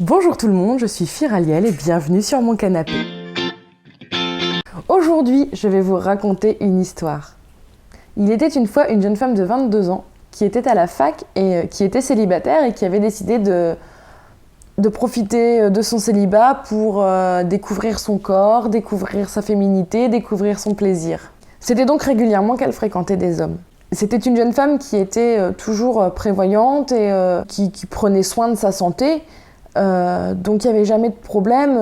Bonjour tout le monde, je suis Firaliel et bienvenue sur mon canapé. Aujourd'hui, je vais vous raconter une histoire. Il était une fois une jeune femme de 22 ans qui était à la fac et qui était célibataire et qui avait décidé de profiter de son célibat pour découvrir son corps, découvrir sa féminité, découvrir son plaisir. C'était donc régulièrement qu'elle fréquentait des hommes. C'était une jeune femme qui était toujours prévoyante et qui prenait soin de sa santé. Donc il n'y avait jamais de problème,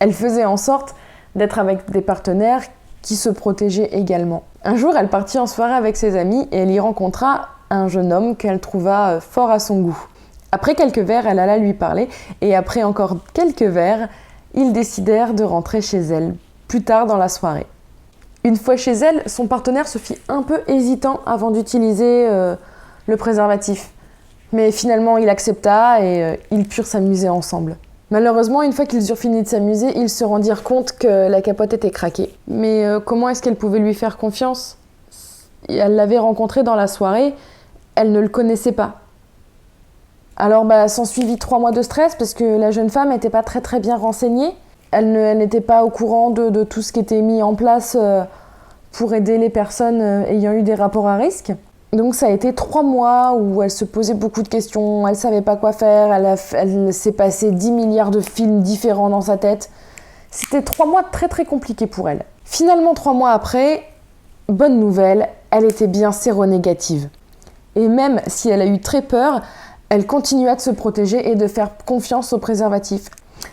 elle faisait en sorte d'être avec des partenaires qui se protégeaient également. Un jour, elle partit en soirée avec ses amis et elle y rencontra un jeune homme qu'elle trouva fort à son goût. Après quelques verres, elle alla lui parler et après encore quelques verres, ils décidèrent de rentrer chez elle, plus tard dans la soirée. Une fois chez elle, son partenaire se fit un peu hésitant avant d'utiliser le préservatif. Mais finalement, il accepta et ils purent s'amuser ensemble. Malheureusement, une fois qu'ils eurent fini de s'amuser, ils se rendirent compte que la capote était craquée. Mais comment est-ce qu'elle pouvait lui faire confiance ? Elle l'avait rencontré dans la soirée, elle ne le connaissait pas. Alors s'ensuivit 3 mois de stress parce que la jeune femme n'était pas très bien renseignée. Elle n'était pas au courant de tout ce qui était mis en place pour aider les personnes ayant eu des rapports à risque. Donc ça a été 3 mois où elle se posait beaucoup de questions, elle savait pas quoi faire, elle s'est passé 10 milliards de films différents dans sa tête. C'était 3 mois très compliqués pour elle. Finalement, 3 mois après, bonne nouvelle, elle était bien séronégative. Et même si elle a eu très peur, elle continua de se protéger et de faire confiance au préservatif.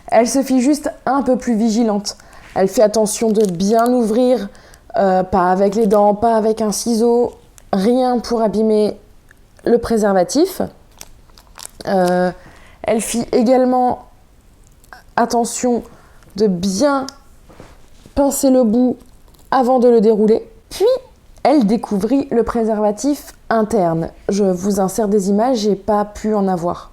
Elle se fit juste un peu plus vigilante. Elle fait attention de bien ouvrir, pas avec les dents, pas avec un ciseau, rien pour abîmer le préservatif. Elle fit également attention de bien pincer le bout avant de le dérouler. Puis, elle découvrit le préservatif interne. Je vous insère des images, j'ai pas pu en avoir.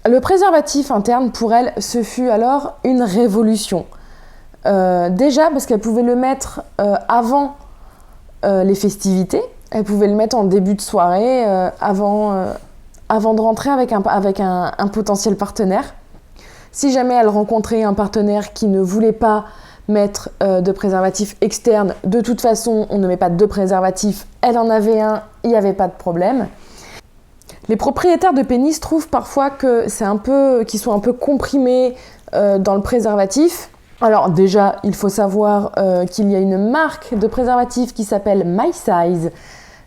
Le préservatif interne, pour elle, ce fut alors une révolution. Déjà parce qu'elle pouvait le mettre avant les festivités. Elle pouvait le mettre en début de soirée, avant de rentrer avec un potentiel partenaire. Si jamais elle rencontrait un partenaire qui ne voulait pas mettre de préservatif externe, de toute façon, on ne met pas de préservatif. Elle en avait un, il n'y avait pas de problème. Les propriétaires de pénis trouvent parfois qu'ils sont un peu comprimés dans le préservatif. Alors déjà, il faut savoir qu'il y a une marque de préservatif qui s'appelle My Size,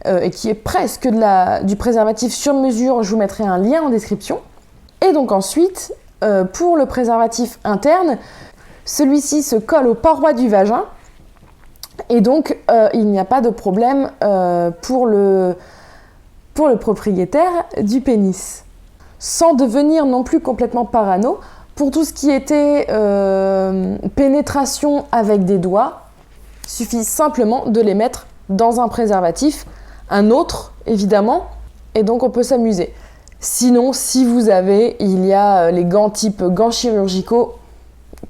et qui est presque du préservatif sur mesure. Je vous mettrai un lien en description. Et donc ensuite, pour le préservatif interne, celui-ci se colle aux parois du vagin. Et donc, il n'y a pas de problème pour le propriétaire du pénis. Sans devenir non plus complètement parano, pour tout ce qui était pénétration avec des doigts, il suffit simplement de les mettre dans un préservatif, un autre évidemment, et donc on peut s'amuser. Sinon, si vous avez, il y a les gants type gants chirurgicaux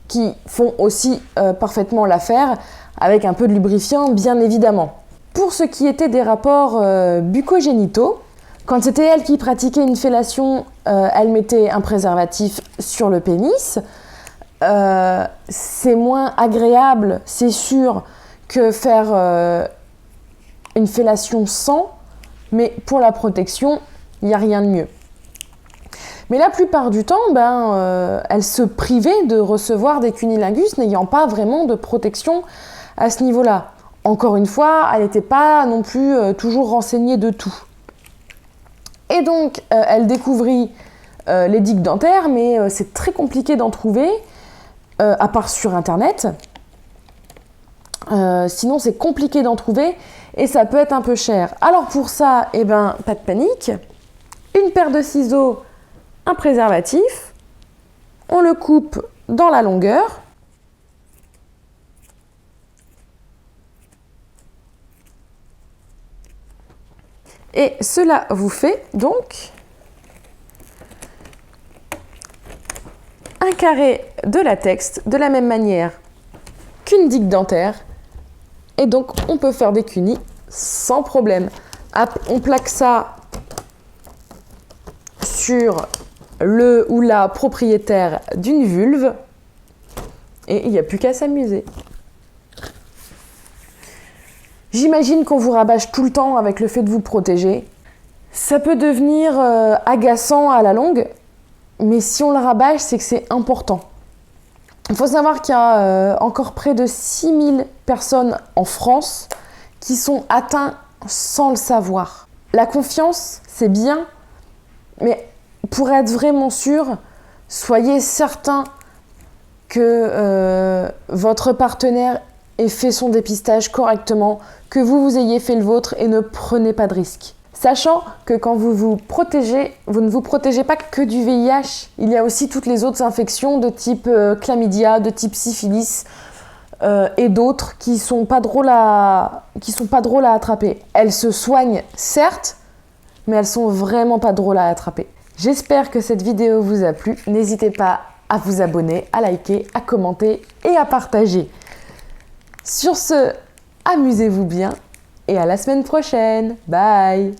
qui font aussi parfaitement l'affaire, avec un peu de lubrifiant bien évidemment. Pour ce qui était des rapports bucco-génitaux, quand c'était elle qui pratiquait une fellation, elle mettait un préservatif sur le pénis. C'est moins agréable, c'est sûr, que faire une fellation sans, mais pour la protection, il n'y a rien de mieux. Mais la plupart du temps, elle se privait de recevoir des cunnilingus n'ayant pas vraiment de protection à ce niveau-là. Encore une fois, elle n'était pas non plus toujours renseignée de tout. Et donc, elle découvrit les digues dentaires, mais c'est très compliqué d'en trouver, à part sur Internet. Sinon, c'est compliqué d'en trouver et ça peut être un peu cher. Alors pour ça, pas de panique. Une paire de ciseaux, un préservatif. On le coupe dans la longueur. Et cela vous fait donc un carré de latex de la même manière qu'une digue dentaire. Et donc, on peut faire des cunnis sans problème. On plaque ça sur le ou la propriétaire d'une vulve. Et il n'y a plus qu'à s'amuser. J'imagine qu'on vous rabâche tout le temps avec le fait de vous protéger. Ça peut devenir agaçant à la longue, mais si on le rabâche, c'est que c'est important. Il faut savoir qu'il y a encore près de 6000 personnes en France qui sont atteintes sans le savoir. La confiance, c'est bien, mais pour être vraiment sûr, soyez certain que votre partenaire ait fait son dépistage correctement, que vous ayez fait le vôtre et ne prenez pas de risques. Sachant que quand vous vous protégez, vous ne vous protégez pas que du VIH. Il y a aussi toutes les autres infections de type chlamydia, de type syphilis et d'autres qui sont pas drôles à attraper. Elles se soignent, certes, mais elles sont vraiment pas drôles à attraper. J'espère que cette vidéo vous a plu. N'hésitez pas à vous abonner, à liker, à commenter et à partager. Sur ce, amusez-vous bien et à la semaine prochaine. Bye!